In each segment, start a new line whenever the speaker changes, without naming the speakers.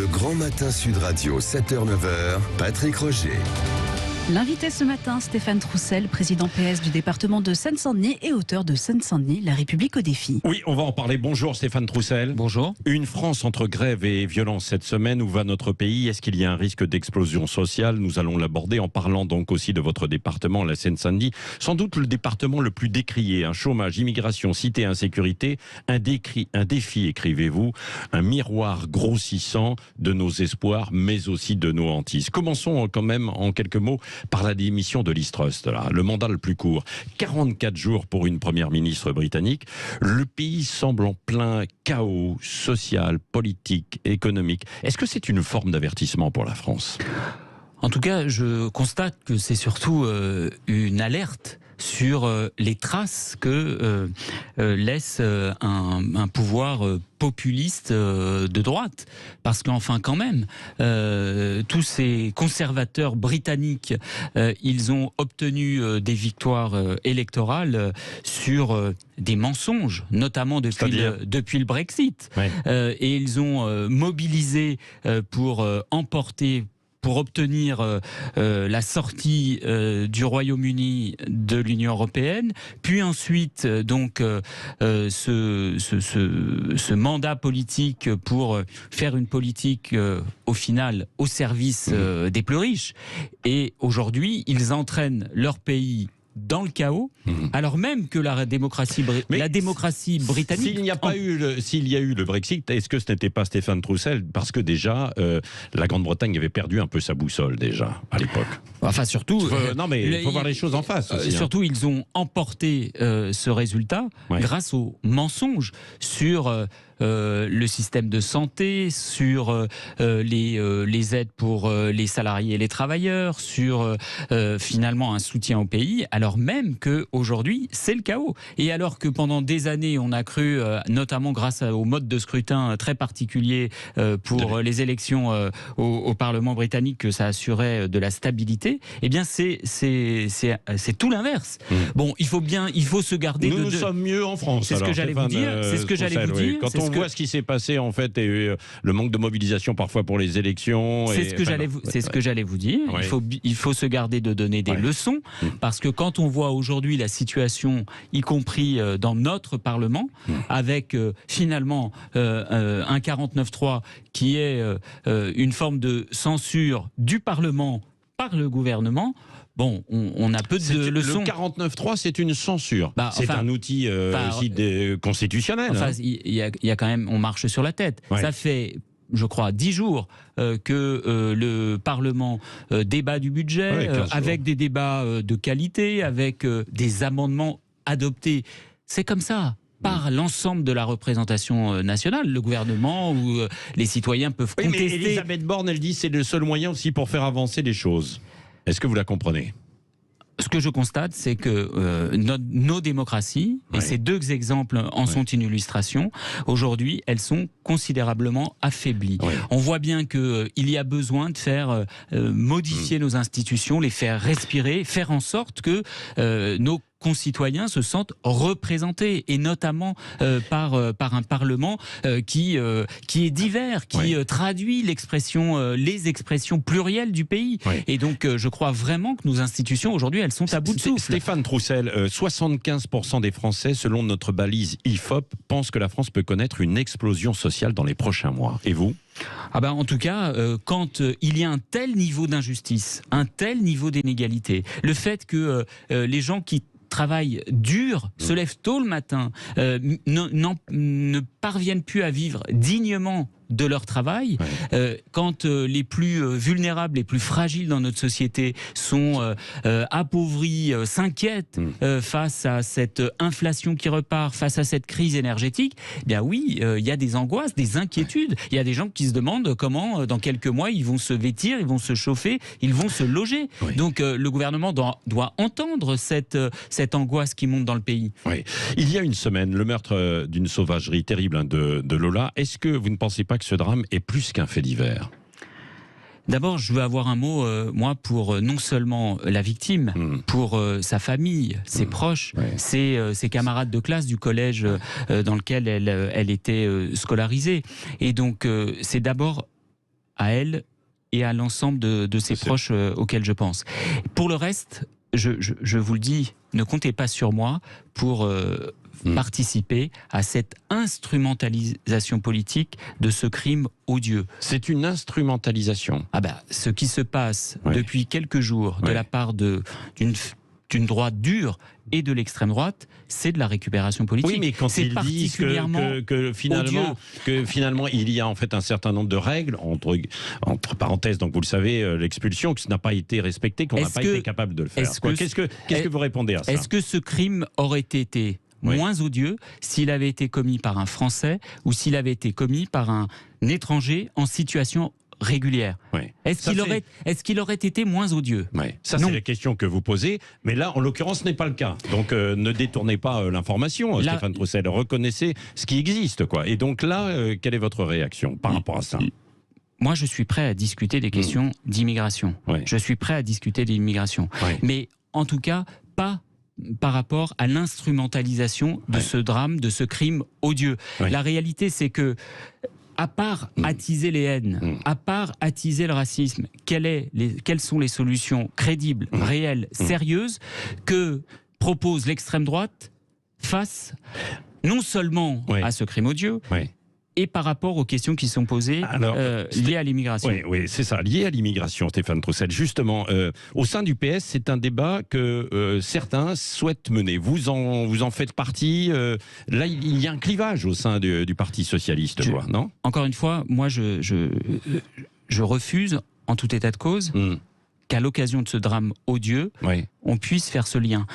Le Grand Matin Sud Radio, 7h-9h, Patrick Roger.
L'invité ce matin, Stéphane Troussel, président PS du département de Seine-Saint-Denis et auteur de Seine-Saint-Denis, la République au défi.
Oui, on va en parler. Bonjour Stéphane Troussel.
Bonjour.
Une France entre grève et violence cette semaine. Où va notre pays? Est-ce qu'il y a un risque d'explosion sociale? Nous allons l'aborder en parlant donc aussi de votre département, la Seine-Saint-Denis. Sans doute le département le plus décrié. Un chômage, immigration, cité, insécurité. Un défi, écrivez-vous. Un miroir grossissant de nos espoirs, mais aussi de nos hantises. Commençons quand même en quelques mots par la démission de Liz Truss, le mandat le plus court. 44 jours pour une première ministre britannique. Le pays semble en plein chaos social, politique, économique. Est-ce que c'est une forme d'avertissement pour la France ?
En tout cas, je constate que c'est surtout une alerte sur les traces que laisse un pouvoir populiste de droite. Parce qu'enfin, quand même, tous ces conservateurs britanniques, ils ont obtenu des victoires électorales sur des mensonges, notamment depuis le Brexit. Ouais. Et ils ont mobilisé pour obtenir la sortie du Royaume-Uni de l'Union européenne, puis ensuite donc ce mandat politique pour faire une politique au final au service des plus riches. Et aujourd'hui, ils entraînent leur pays dans le chaos, alors même que la démocratie britannique...
S'il y a eu le Brexit, est-ce que ce n'était pas Stéphane Troussel? Parce que déjà, la Grande-Bretagne avait perdu un peu sa boussole déjà, à l'époque.
Enfin, surtout...
non, mais il faut voir les choses en face aussi.
Surtout, ils ont emporté ce résultat grâce aux mensonges sur... le système de santé, sur les aides pour les salariés et les travailleurs, sur finalement un soutien au pays, alors même qu'aujourd'hui, c'est le chaos. Et alors que pendant des années, on a cru, notamment grâce au mode de scrutin très particulier pour les élections au Parlement britannique, que ça assurait de la stabilité, eh bien c'est tout l'inverse. Bon, il faut se garder
Nous sommes mieux en France.
C'est ce que j'allais vous dire. C'est ce que j'allais vous dire.
Quand on voit ce qui s'est passé en fait et le manque de mobilisation parfois pour les élections.
C'est ce que j'allais vous dire. Ouais. Il faut se garder de donner des leçons parce que quand on voit aujourd'hui la situation, y compris dans notre Parlement, avec finalement un 49.3 qui est une forme de censure du Parlement par le gouvernement. Bon, on a peu de leçons.
Le 49.3, c'est une censure. C'est un outil aussi constitutionnel.
Enfin, il y a quand même, on marche sur la tête. Ouais. Ça fait, je crois, 10 jours que le Parlement débat du budget, avec des débats de qualité, avec des amendements adoptés. C'est comme ça. Par l'ensemble de la représentation nationale, le gouvernement ou les citoyens peuvent contester.
Mais Elisabeth Borne, elle dit que c'est le seul moyen aussi pour faire avancer les choses. Est-ce que vous la comprenez ?
Ce que je constate, c'est que nos démocraties, et ces deux exemples en sont une illustration, aujourd'hui, elles sont considérablement affaiblies. On voit bien qu'il y a besoin de faire modifier nos institutions, les faire respirer, faire en sorte que nos concitoyens se sentent représentés et notamment par un Parlement qui est divers, qui traduit les expressions plurielles du pays. Et donc je crois vraiment que nos institutions aujourd'hui elles sont à bout de souffle.
Stéphane Troussel, 75% des Français selon notre balise IFOP pensent que la France peut connaître une explosion sociale dans les prochains mois. Et vous ?
En tout cas, quand il y a un tel niveau d'injustice, un tel niveau d'inégalité, le fait que les gens qui travaillent dur, se lèvent tôt le matin, ne parviennent plus à vivre dignement de leur travail, quand les plus vulnérables, les plus fragiles dans notre société sont appauvris, s'inquiètent face à cette inflation qui repart, face à cette crise énergétique, eh bien oui, il y a des angoisses, des inquiétudes. Il y a des gens qui se demandent comment, dans quelques mois, ils vont se vêtir, ils vont se chauffer, ils vont se loger. Donc le gouvernement doit entendre cette angoisse qui monte dans le pays.
Il y a une semaine, le meurtre d'une sauvagerie terrible de Lola. Est-ce que vous ne pensez pas que ce drame est plus qu'un fait divers ?
D'abord, je veux avoir un mot, moi, pour non seulement la victime, pour sa famille, ses proches, ses camarades de classe du collège dans lequel elle était scolarisée. Et donc, c'est d'abord à elle et à l'ensemble de ses proches auxquels je pense. Pour le reste, je vous le dis, ne comptez pas sur moi pour participer à cette instrumentalisation politique de ce crime odieux.
C'est une instrumentalisation.
Ah ben, ce qui se passe depuis quelques jours de la part d'une droite dure et de l'extrême droite, c'est de la récupération politique.
Oui, mais quand
c'est
ils disent que finalement il y a en fait un certain nombre de règles, entre parenthèses, donc vous le savez, l'expulsion, que ce n'a pas été respecté, qu'on n'a pas été capable de le faire. Qu'est-ce que vous répondez à ça?
Est-ce que ce crime aurait été moins odieux s'il avait été commis par un Français ou s'il avait été commis par un étranger en situation régulière? Est-ce qu'il aurait été moins odieux?
Ça, c'est la question que vous posez, mais là, en l'occurrence, ce n'est pas le cas. Donc, ne détournez pas l'information, Stéphane Troussel. Reconnaissez ce qui existe, quoi. Et donc là, quelle est votre réaction par rapport à ça?
Moi, je suis prêt à discuter des questions d'immigration. Je suis prêt à discuter d'immigration. Mais en tout cas, pas par rapport à l'instrumentalisation de ce drame, de ce crime odieux. La réalité, c'est que, à part attiser les haines, à part attiser le racisme, quelles sont les solutions crédibles, réelles, sérieuses que propose l'extrême droite face non seulement à ce crime odieux, et par rapport aux questions qui sont posées liées à l'immigration.
Oui, c'est ça, lié à l'immigration, Stéphane Troussel. Justement, au sein du PS, c'est un débat que certains souhaitent mener. Vous en faites partie. Là, il y a un clivage au sein du Parti socialiste, non? Encore
une fois, moi, je refuse, en tout état de cause, qu'à l'occasion de ce drame odieux, on puisse faire ce lien.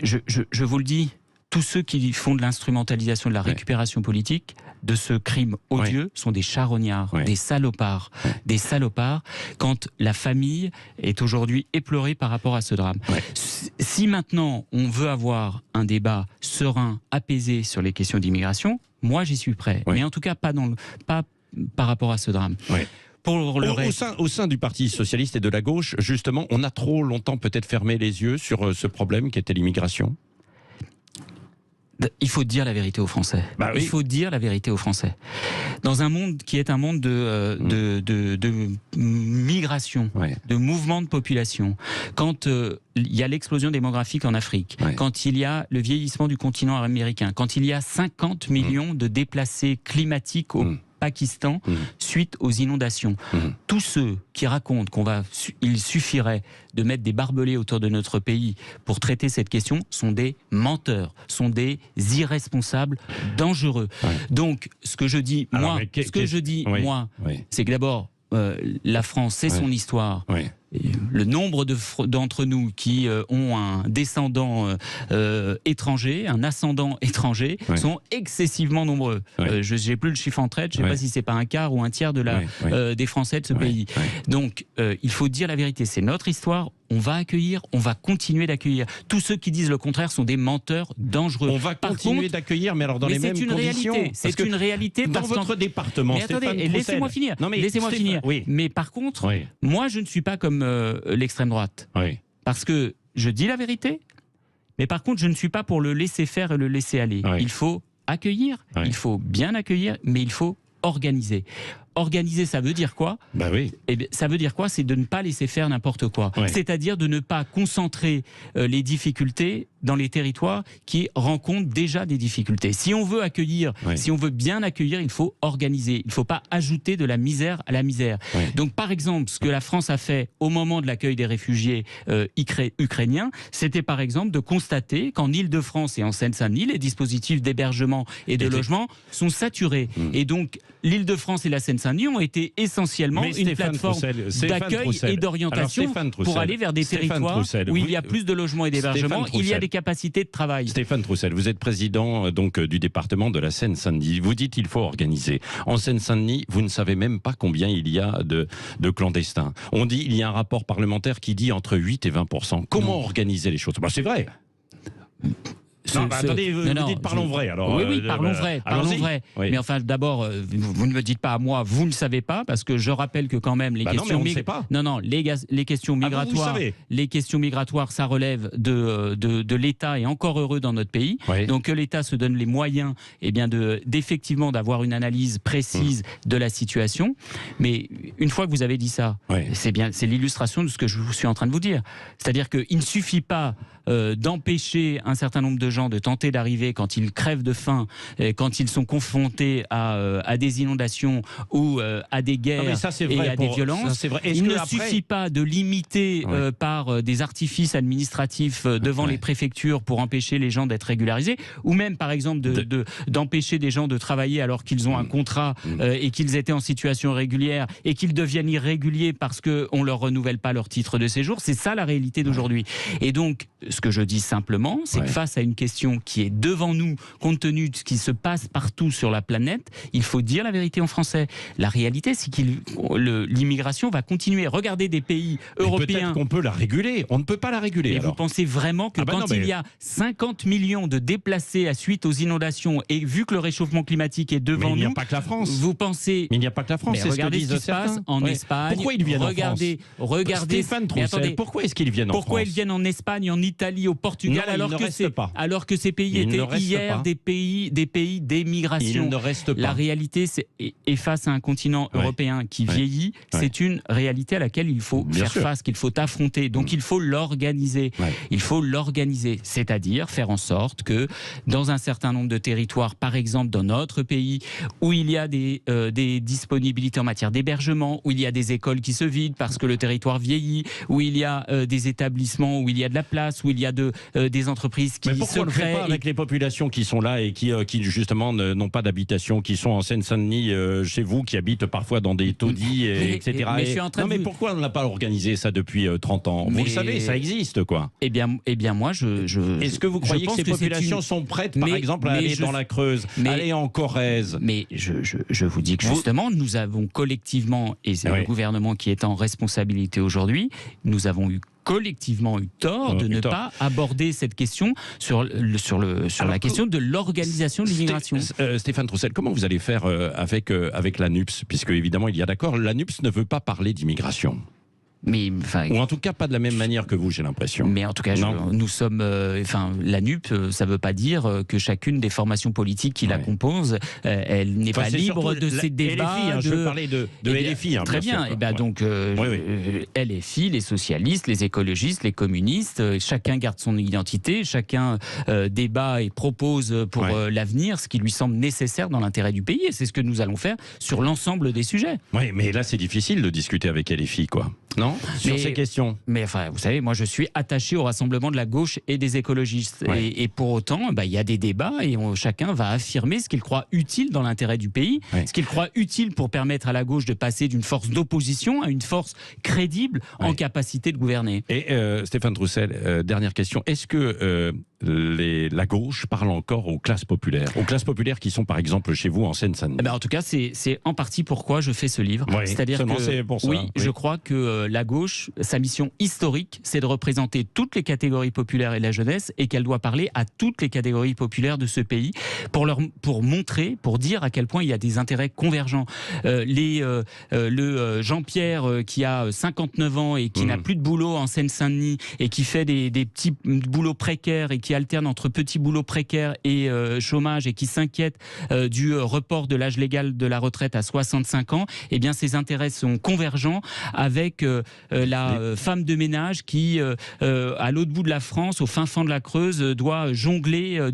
Je vous le dis, tous ceux qui font de l'instrumentalisation, de la récupération politique, de ce crime odieux, sont des charognards, des salopards. Des salopards, quand la famille est aujourd'hui éplorée par rapport à ce drame. Si maintenant on veut avoir un débat serein, apaisé sur les questions d'immigration, moi j'y suis prêt. Mais en tout cas, pas par rapport à ce drame. Pour le reste...
au sein du Parti socialiste et de la gauche, justement, on a trop longtemps peut-être fermé les yeux sur ce problème qui était l'immigration.
Il faut dire la vérité aux Français. Il faut dire la vérité aux Français. Dans un monde qui est un monde de migration, de mouvement de population, quand il y a l'explosion démographique en Afrique, quand il y a le vieillissement du continent américain, quand il y a 50 millions de déplacés climatiques au Pakistan suite aux inondations. Tous ceux qui racontent qu'il suffirait de mettre des barbelés autour de notre pays pour traiter cette question sont des menteurs, sont des irresponsables dangereux. Donc, ce que je dis, moi, c'est que d'abord, la France, c'est son histoire. Le nombre d'entre nous qui ont un descendant étranger, un ascendant étranger, sont excessivement nombreux. Je n'ai plus le chiffre en tête, je ne sais pas si c'est pas un quart ou un tiers des Français de ce pays. Donc, il faut dire la vérité, c'est notre histoire. On va accueillir, on va continuer d'accueillir. Tous ceux qui disent le contraire sont des menteurs dangereux.
On va continuer d'accueillir, mais alors dans les mêmes conditions.
C'est une réalité.
Dans votre département,
mais attendez, laissez-moi finir. Laissez-moi finir. Mais par contre, moi, je ne suis pas comme l'extrême droite. Parce que je dis la vérité, mais par contre, je ne suis pas pour le laisser faire et le laisser aller. Il faut accueillir, il faut bien accueillir, mais il faut organiser. Organiser, ça veut dire quoi? Ça veut dire quoi? C'est de ne pas laisser faire n'importe quoi. C'est-à-dire de ne pas concentrer les difficultés dans les territoires qui rencontrent déjà des difficultés. Si on veut accueillir, si on veut bien accueillir, il faut organiser. Il ne faut pas ajouter de la misère à la misère. Donc, par exemple, ce que la France a fait au moment de l'accueil des réfugiés ukrainiens, c'était par exemple de constater qu'en Île-de-France et en Seine-Saint-Denis, les dispositifs d'hébergement et de logement sont saturés. Et donc, l'Île-de-France et la Seine-Saint-Denis ont été essentiellement une plateforme d'accueil et d'orientation pour aller vers des territoires où il y a plus de logements et d'hébergements, il y a des capacités de travail.
Stéphane Troussel, vous êtes président du département de la Seine-Saint-Denis. Vous dites qu'il faut organiser. En Seine-Saint-Denis, vous ne savez même pas combien il y a de clandestins. On dit il y a un rapport parlementaire qui dit entre 8 et 20%. Comment organiser les choses? C'est vrai. Attendez, vous dites parlons vrai. Alors,
oui, parlons vrai. Parlons vrai.
Oui.
Mais enfin, d'abord, vous ne me dites pas à moi, vous ne savez pas, parce que je rappelle que quand même les questions les questions migratoires, les questions migratoires, ça relève de l'État, et encore heureux dans notre pays.
Oui.
Donc que l'État se donne les moyens, d'effectivement d'avoir une analyse précise de la situation. Mais une fois que vous avez dit ça, c'est l'illustration de ce que je suis en train de vous dire. C'est-à-dire qu'il ne suffit pas d'empêcher un certain nombre de gens de tenter d'arriver quand ils crèvent de faim, quand ils sont confrontés à des inondations ou à des guerres et à des violences. Il ne suffit pas de limiter par des artifices administratifs devant les préfectures pour empêcher les gens d'être régularisés, ou même par exemple d'empêcher des gens de travailler alors qu'ils ont un contrat et qu'ils étaient en situation régulière et qu'ils deviennent irréguliers parce qu'on ne leur renouvelle pas leur titre de séjour. C'est ça la réalité d'aujourd'hui. Et donc, ce que je dis simplement, c'est que face à une question qui est devant nous, compte tenu de ce qui se passe partout sur la planète, il faut dire la vérité en français. La réalité, c'est que l'immigration va continuer. Regardez des pays européens.
Peut-être qu'on peut la réguler. On ne peut pas la réguler.
Et vous pensez vraiment que il y a 50 millions de déplacés à suite aux inondations, et vu que le réchauffement climatique est devant nous...
il n'y a pas que la France.
Vous pensez...
Mais il n'y a pas que la France. C'est
regardez ce qui se passe en Espagne.
Pourquoi ils viennent en France?
Regardez...
Stéphane Troussel, pourquoi est-ce qu'ils viennent en France?
Pourquoi ils viennent en Espagne, en Italie, au Portugal, alors que ces pays étaient hier des pays d'émigration?
Ils ne restent pas.
La réalité, est face à un continent européen qui vieillit, c'est une réalité à laquelle il faut faire face, qu'il faut affronter. Donc il faut l'organiser. Il faut l'organiser, c'est-à-dire faire en sorte que dans un certain nombre de territoires, par exemple dans notre pays, où il y a des disponibilités en matière d'hébergement, où il y a des écoles qui se vident parce que le territoire vieillit, où il y a des établissements où il y a de la place, où il y a des entreprises qui se créent.
Mais pourquoi on ne le fait pas avec les populations qui sont là et qui justement n'ont pas d'habitation, qui sont en Seine-Saint-Denis, chez vous, qui habitent parfois dans des taudis, etc. Mais pourquoi on n'a pas organisé ça depuis 30 ans? Vous le savez, ça existe, quoi.
Eh bien moi,
Est-ce que vous croyez que ces populations sont prêtes, par exemple, à aller dans la Creuse, aller en Corrèze?
Mais je vous dis que justement, nous avons collectivement, et c'est le gouvernement qui est en responsabilité aujourd'hui, nous avons collectivement eu tort de ne pas aborder cette question sur la question de l'organisation de l'immigration.
Stéphane Troussel, comment vous allez faire avec l'ANUPS? Puisque évidemment, il y a d'accord, l'ANUPS ne veut pas parler d'immigration. Ou en tout cas pas de la même manière que vous, j'ai l'impression.
Mais en tout cas, nous sommes... la NUP, ça ne veut pas dire que chacune des formations politiques qui la composent, elle n'est pas libre de ces débats.
LFI, je veux parler de LFI.
Très bien. Donc, LFI, les socialistes, les écologistes, les communistes, chacun garde son identité, chacun débat et propose pour l'avenir ce qui lui semble nécessaire dans l'intérêt du pays. Et c'est ce que nous allons faire sur l'ensemble des sujets.
Oui, mais là, c'est difficile de discuter avec LFI, quoi. Non, sur ces questions.
Mais enfin, vous savez, moi je suis attaché au rassemblement de la gauche et des écologistes. Et pour autant, il y a des débats et chacun va affirmer ce qu'il croit utile dans l'intérêt du pays, ce qu'il croit utile pour permettre à la gauche de passer d'une force d'opposition à une force crédible en capacité de gouverner.
Et Stéphane Troussel, dernière question. Est-ce que la gauche parle encore aux classes populaires qui sont par exemple chez vous en Seine-Saint-Denis?
En tout cas, c'est en partie pourquoi je fais ce livre. C'est-à-dire que je crois que la gauche, sa mission historique, c'est de représenter toutes les catégories populaires et la jeunesse, et qu'elle doit parler à toutes les catégories populaires de ce pays pour montrer, pour dire à quel point il y a des intérêts convergents. Jean-Pierre qui a 59 ans et qui n'a plus de boulot en Seine-Saint-Denis et qui fait des petits boulots précaires et qui alterne entre petits boulots précaires et chômage et qui s'inquiète du report de l'âge légal de la retraite à 65 ans, eh bien ses intérêts sont convergents avec la femme de ménage qui, à l'autre bout de la France, au fin fond de la Creuse, doit jongler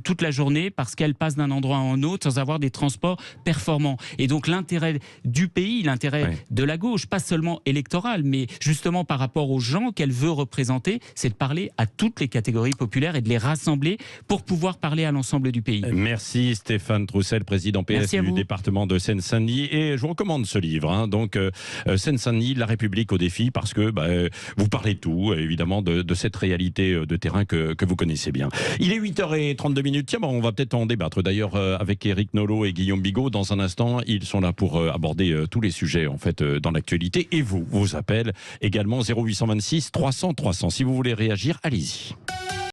toute la journée parce qu'elle passe d'un endroit à un autre sans avoir des transports performants. Et donc l'intérêt du pays, l'intérêt de la gauche, pas seulement électoral, mais justement par rapport aux gens qu'elle veut représenter, c'est de parler à toutes les catégories populaires et de les rassembler pour pouvoir parler à l'ensemble du pays.
Merci Stéphane Troussel, président PS du département de Seine-Saint-Denis. Et je vous recommande ce livre, donc Seine-Saint-Denis, la République au défi, parce que vous parlez de tout, évidemment, de cette réalité de terrain que vous connaissez bien. Il est 8h32. Tiens, on va peut-être en débattre d'ailleurs avec Éric Nolot et Guillaume Bigot dans un instant. Ils sont là pour aborder tous les sujets en fait dans l'actualité. Et vos appels également 0826 300 300. Si vous voulez réagir, allez-y.